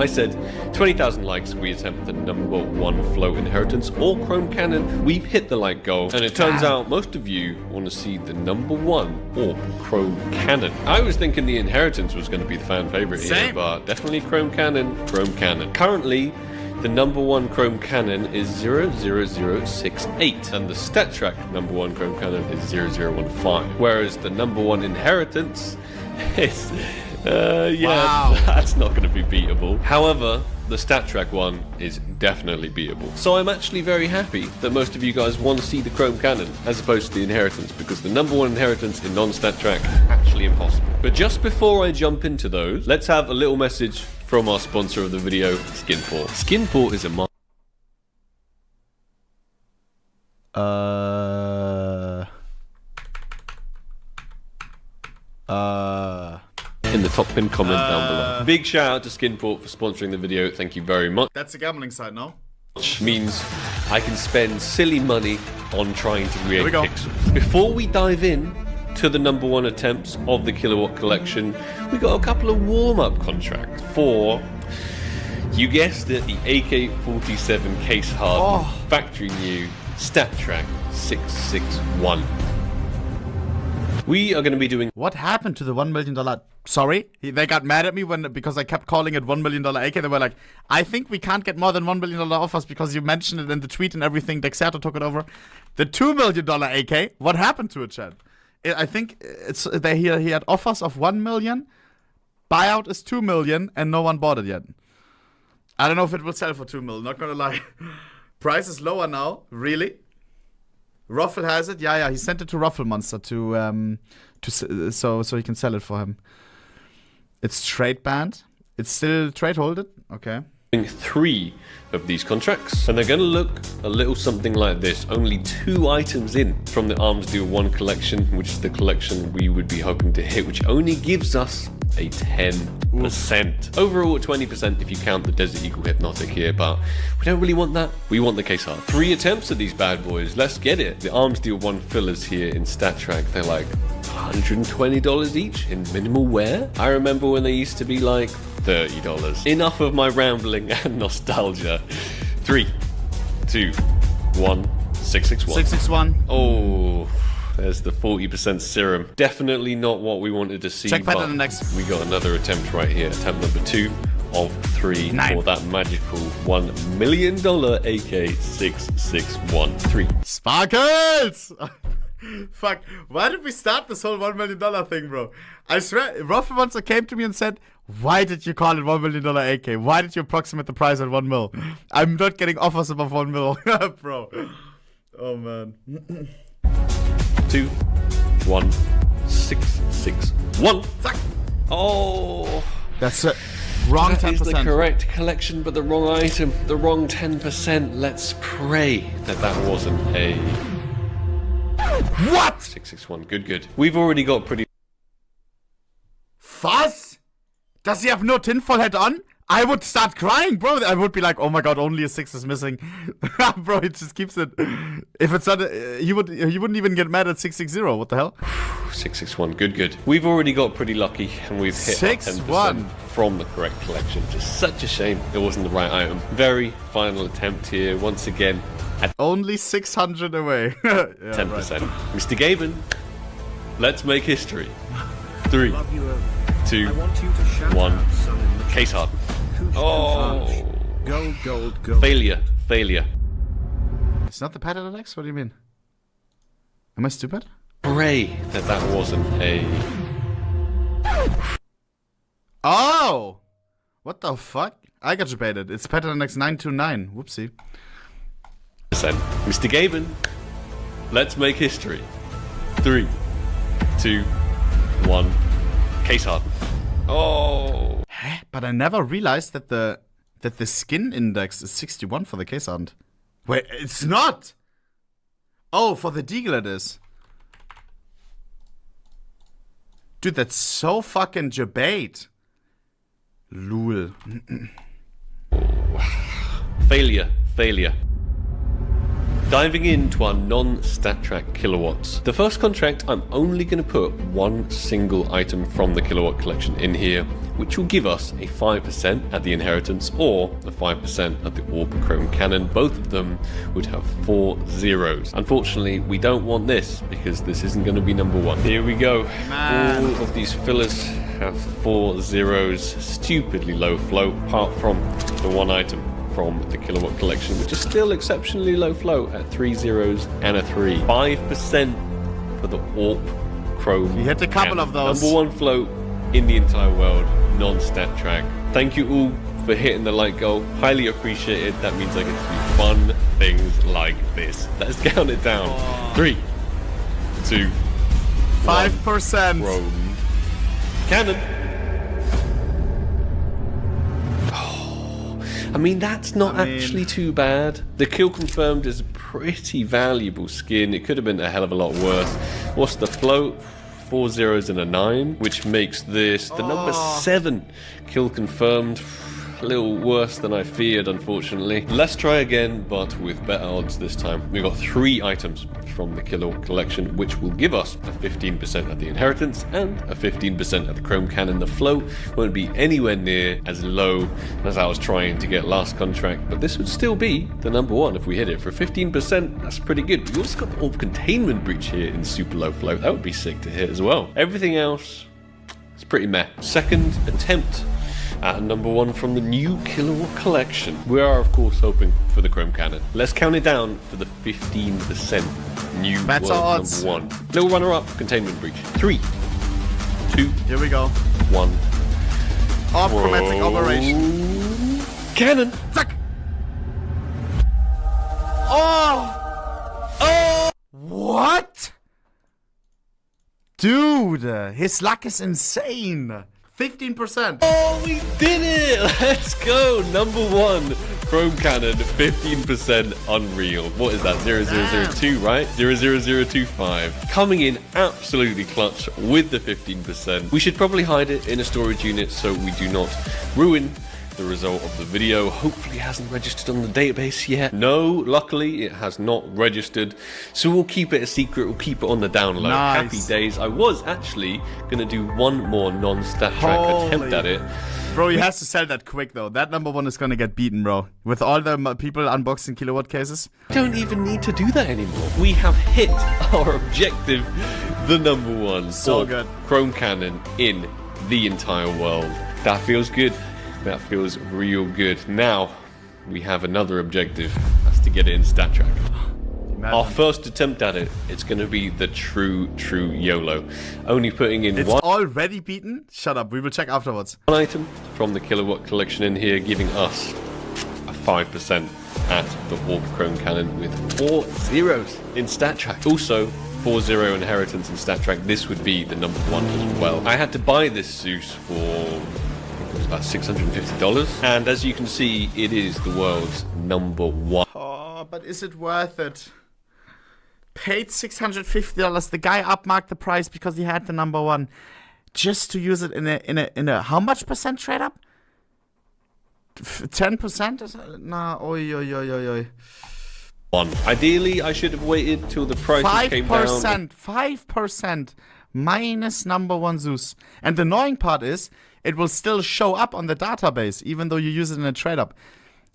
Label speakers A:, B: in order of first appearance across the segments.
A: I said 20,000 likes, we attempt the #1 flow inheritance or ChromeCannon. We've hit the like goal, and it turns out most of you want to see the #1 or ChromeCannon. I was thinking the inheritance was going to be the fan favorite here, but definitely ChromeCannon. Currently, the #1 ChromeCannon is 00068, and the StatTrack #1 ChromeCannon is 0015, whereas the #1 inheritance is... wow. That's not going to be beatable. However, the StatTrack one is definitely beatable. So I'm actually very happy that most of you guys want to see the ChromeCannon as opposed to the inheritance, because the #1 inheritance in non-StatTrack is actually impossible. But just before I jump into those, let's have a little message from our sponsor of the video, Skinport. Skinport is a in the top pinned comment down below. Big shout out to Skinport for sponsoring the video. Thank you very much.
B: That's a gambling site, no?
A: Which means I can spend silly money on trying to create pixels. Before we dive in to the #1 attempts of the Kilowatt collection, we got a couple of warm-up contracts for, you guessed it, the AK-47 case hardened factory new StatTrack 661. We are going to be doing...
B: What happened to the $1 million? Sorry? They got mad at me because I kept calling it $1 million AK. They were like, I think we can't get more than $1 million offers because you mentioned it in the tweet and everything. Dexerto took it over. The $2 million AK, what happened to it, Chad? I think it's he had offers of 1 million. Buyout is 2 million and no one bought it yet. I don't know if it will sell for 2 million, not gonna lie. Price is lower now, really? Ruffle has it? Yeah, he sent it to Ruffle Monster so he can sell it for him. It's trade banned. It's still trade holded. Okay.
A: 3 of these contracts, and they're going to look a little something like this. Only 2 items in from the Arms Deal 1 collection, which is the collection we would be hoping to hit, which only gives us a 10%. Overall at 20% if you count the Desert Eagle Hypnotic here, but we don't really want that. We want the case hard. 3 attempts at these bad boys. Let's get it. The Arms Deal 1 fillers here in StatTrack, they're like $120 each in minimal wear. I remember when they used to be like $30. Enough of my rambling and nostalgia. 3, 2, 1, 661.
B: 661.
A: Oh, there's the 40% serum. Definitely not what we wanted to see.
B: Check pattern next.
A: We got another attempt right here. Attempt number 2 of 3 for that magical $1 million AK-661.
B: Sparkles! Fuck, why did we start this whole $1 million thing, bro? I swear, Ruffle Monster came to me and said, why did you call it $1 million AK? Why did you approximate the price at 1 mil? I'm not getting offers above 1 mil, bro. Oh, man.
A: 2, 1, 661. Zack. Oh.
B: That's it. Wrong 10%.
A: That is the correct collection, but the wrong item. The wrong 10%. Let's pray that that wasn't a...
B: What?
A: 661. Good. We've already got pretty...
B: Fuzz? Does he have no tinfoil hat on? I would start crying, bro. I would be like, oh my god, only a 6 is missing. Bro, it just keeps it. If it's not, he wouldn't even get mad at 660. What the hell?
A: 661. Good. We've already got pretty lucky, and we've hit 10% from the correct collection. Just such a shame it wasn't the right item. Very final attempt here. Once again, at
B: only 600 away.
A: 10%. Right. Mr. Gaben, let's make history. 3, 2, 1. Case hard. Oh.
C: Gold.
A: Failure.
B: It's not the pattern X? What do you mean? Am I stupid?
A: Pray that that wasn't a...
B: Oh! What the fuck? I got debated. It's pattern X 929. Whoopsie.
A: Mr. Gaben, let's make history. 3, 2, 1. Case hard. Oh.
B: But I never realized that the skin index is 61 for the case hardened. Wait, it's not. Oh, for the Deagle it is. Dude, that's so fucking jabate. Lul.
A: Failure. Diving into our non-StatTrack kilowatts. The first contract, I'm only going to put one single item from the kilowatt collection in here, which will give us a 5% at the inheritance or a 5% at the orb chrome cannon. Both of them would have 4 zeros. Unfortunately, we don't want this because this isn't going to be number 1. Here we go.
B: Man.
A: All of these fillers have 4 zeros. Stupidly low flow, apart from the one item from the kilowatt collection, which is still exceptionally low flow at 3 zeros and a 3. 5% for the orb chrome.
B: We hit a couple
A: cannon.
B: of those.
A: Number 1 float in the entire world, non-stat track. Thank you all for hitting the like goal. Highly appreciated. That means I get to do fun things like this. Let's count it down. 3, 2,
B: 5%.
A: Chrome cannon. Oh, I mean, that's not actually too bad. The kill confirmed is a pretty valuable skin. It could have been a hell of a lot worse. What's the float? 4 zeros and a 9, which makes this the number 7 kill confirmed. A little worse than I feared, unfortunately. Let's try again, but with better odds this time. We got 3 items from the kilowatt collection, which will give us a 15% at the inheritance and a 15% at the chrome cannon. The float won't be anywhere near as low as I was trying to get last contract, but this would still be the number 1 if we hit it. For 15%, that's pretty good. We also got the orb containment breach here in super low float. That would be sick to hit as well. Everything else is pretty meh. Second attempt at number 1 from the new kilowatt collection. We are, of course, hoping for the chrome cannon. Let's count it down for the 15% new
B: That's
A: world
B: odds.
A: number 1. Little runner-up, containment breach. 3, 2,
B: Here we go.
A: 1.
B: Orb chromatic operation.
A: Cannon.
B: Zack. Oh! What? Dude, his luck is insane. 15%.
A: Oh, we did it! Let's go! Number 1, chrome cannon, 15% unreal. What is that? 0002, right? 00025. Coming in absolutely clutch with the 15%. We should probably hide it in a storage unit so we do not ruin the result of the video. Hopefully it hasn't registered on the database yet. No, luckily it has not registered, so we'll keep it a secret. We'll keep it on the down low.
B: Nice.
A: Happy days. I was actually gonna do one more non-stat track attempt at it.
B: Bro, he has to sell that quick though. That number 1 is gonna get beaten, bro. With all the people unboxing kilowatt cases.
A: Don't even need to do that anymore. We have hit our objective, the number 1
B: So good.
A: chrome cannon in the entire world. That feels good. That feels real good. Now we have another objective. That's to get it in stat track.
B: Imagine.
A: Our first attempt at it, it's going to be the true YOLO. Only putting in
B: It's
A: one
B: already beaten? Shut up, we will check afterwards.
A: item from the kilowatt collection in here, giving us a 5% at the orb chrome cannon with 4 zeros in stat track. Also, 4-0 inheritance in stat track. This would be the number 1 as well. I had to buy this Zeus for about $650, and as you can see, it is the world's number 1.
B: Oh, but is it worth it? Paid $650. The guy upmarked the price because he had the number 1, just to use it in a how much percent trade up? 10%? Nah, oi.
A: 1. Ideally, I should have waited till the prices came down.
B: 5% minus number 1 Zeus. And the annoying part is, it will still show up on the database, even though you use it in a trade-up.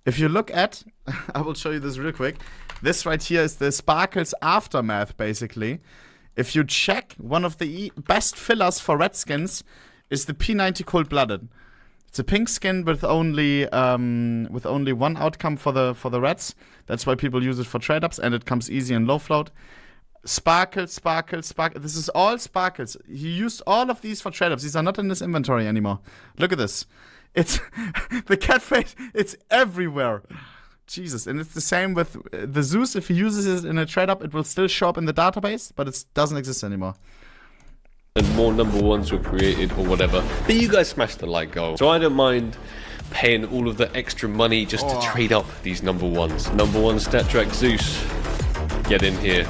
B: If you look at, I will show you this real quick. This right here is the Sparkles aftermath, basically. If you check, one of the best fillers for red skins is the P90 Cold-Blooded. It's a pink skin with only 1 outcome for the reds. That's why people use it for trade-ups, and it comes easy and low float. Sparkle. This is all sparkles. He used all of these for trade-ups. These are not in his inventory anymore. Look at this. It's the cat face. It's everywhere. Jesus. And it's the same with the Zeus. If he uses it in a trade-up, it will still show up in the database, but it doesn't exist anymore.
A: And more number 1s were created or whatever. But you guys smashed the like goal. So I don't mind paying all of the extra money just to trade up these number 1s. Number 1 stat track Zeus. Get in here.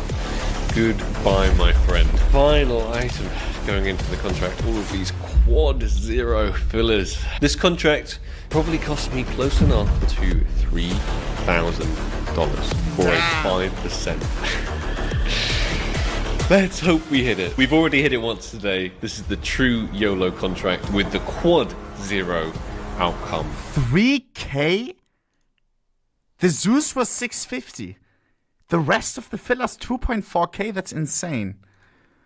A: Goodbye, my friend. Final item going into the contract. All of these quad 0 fillers. This contract probably cost me close enough to $3,000 for a 5%. Let's hope we hit it. We've already hit it once today. This is the true YOLO contract with the quad 0 outcome.
B: 3K? The Zeus was 650. The rest of the fillers 2.4K? That's insane.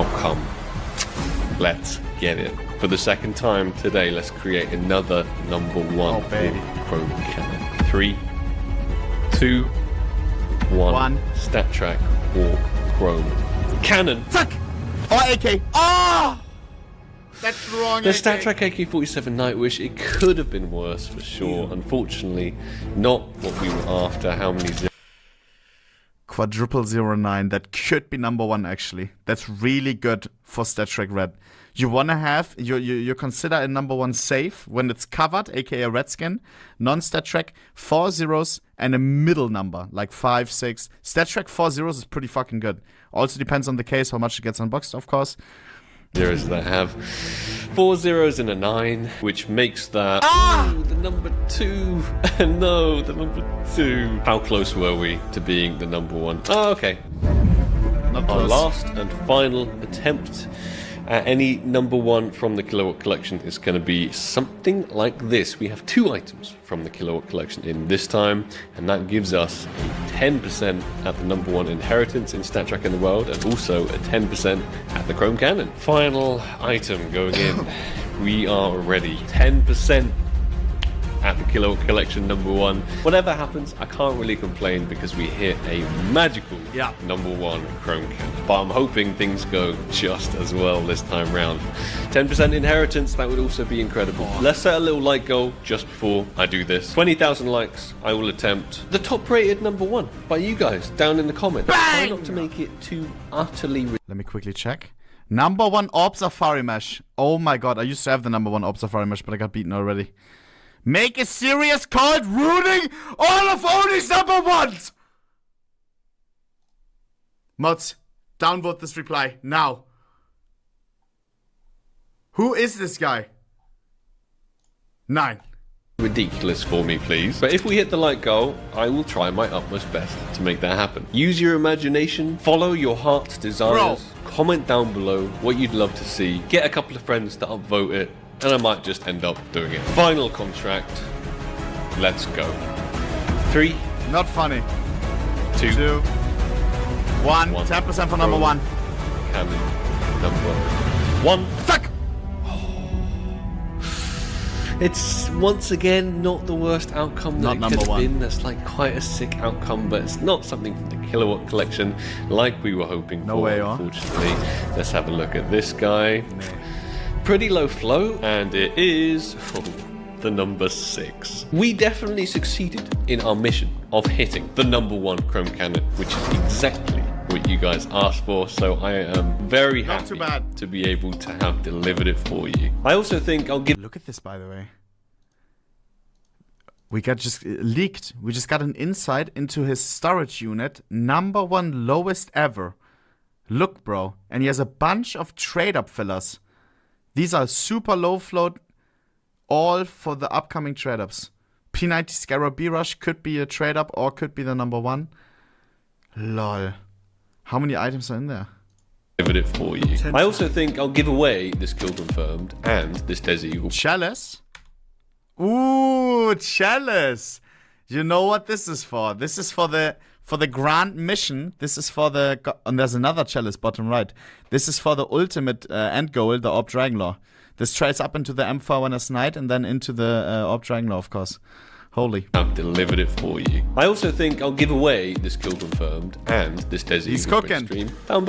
A: Outcome. Let's get it. For the second time today, let's create another number 1
B: Oh, baby.
A: ChromeCannon. 3, 2, 1. Stat track or ChromeCannon.
B: Fuck! Or AK. Oh! That's wrong.
A: The
B: AK.
A: Stat Track AK-47 Nightwish, it could have been worse for sure. Unfortunately, not what we were after. How many zeros?
B: Quadruple 09. That could be number 1 actually. That's really good for Stat Track Red. You wanna have you consider a number 1 safe when it's covered, aka red skin, non-stat track, 4 zeros and a middle number, like 5, 6. Stat track 4 zeros is pretty fucking good. Also depends on the case, how much it gets unboxed, of course.
A: Zeros that have 4 zeros and a 9, which makes that the number 2. No, the number 2. How close were we to being the number 1? Oh, okay.
B: Not
A: Our
B: close.
A: last and final attempt at any number 1 from the Kilowatt Collection is going to be something like this. We have 2 items from the Kilowatt Collection in this time, and that gives us a 10% at the number 1 inheritance in Stat Track in the world, and also a 10% at the ChromeCannon. Final item going in. We are ready. 10% at the Kilowatt Collection number 1. Whatever happens, I can't really complain because we hit a magical number 1 ChromeCannon. But I'm hoping things go just as well this time round. 10% inheritance, that would also be incredible. Let's set a little like goal just before I do this. 20,000 likes, I will attempt the top rated number 1 by you guys down in the comments. Try not to make it too utterly
B: Let me quickly check. Number 1 Orb Safari Mesh. Oh my god, I used to have the number 1 Orb Safari Mesh, but I got beaten already. Make a serious call ruining all of Ohne's number 1s! Mods, downvote this reply, now. Who is this guy? 9.
A: ridiculous for me, please. But if we hit the like goal, I will try my utmost best to make that happen. Use your imagination, follow your heart's desires, comment down below what you'd love to see, get a couple of friends to upvote it, and I might just end up doing it. Final contract. Let's go. 3,
B: Not funny.
A: 2,
B: 1.
A: 1.
B: 10% for number 1.
A: Cannon number 1.
B: Fuck!
A: It's once again not the worst outcome that
B: Not
A: it could
B: number
A: have
B: 1.
A: been. That's like quite a sick outcome, but it's not something from the Kilowatt Collection like we were hoping
B: No
A: for,
B: way,
A: unfortunately. Let's have a look at this guy. Pretty low flow, and it is the number 6. We definitely succeeded in our mission of hitting the number 1 ChromeCannon, which is exactly what you guys asked for, so I am very
B: Not
A: happy
B: too bad.
A: to be able to have delivered it for you. I also think I'll give...
B: Look at this, by the way. We got just leaked. We just got an insight into his storage unit. Number 1 lowest ever. Look, bro. And he has a bunch of trade-up fillers. These are super low float, all for the upcoming trade-ups. P90 Scarab B-Rush could be a trade-up or could be the number 1. Lol. How many items are in there?
A: Delivered it for you. I also think I'll give away this kill confirmed and this Desert Eagle.
B: Chalice? Ooh, Chalice. You know what this is for? This is for the grand mission. This is for the... And there's another Chalice bottom right. This is for the ultimate end goal, the Orb Dragonlaw. This trails up into the M4 Knight and then into the Orb Dragonlaw, of course. Holy.
A: I've delivered it for you. I also think I'll give away this kill confirmed and this Desert
B: He's
A: Eagle
B: cooking.
A: stream down below.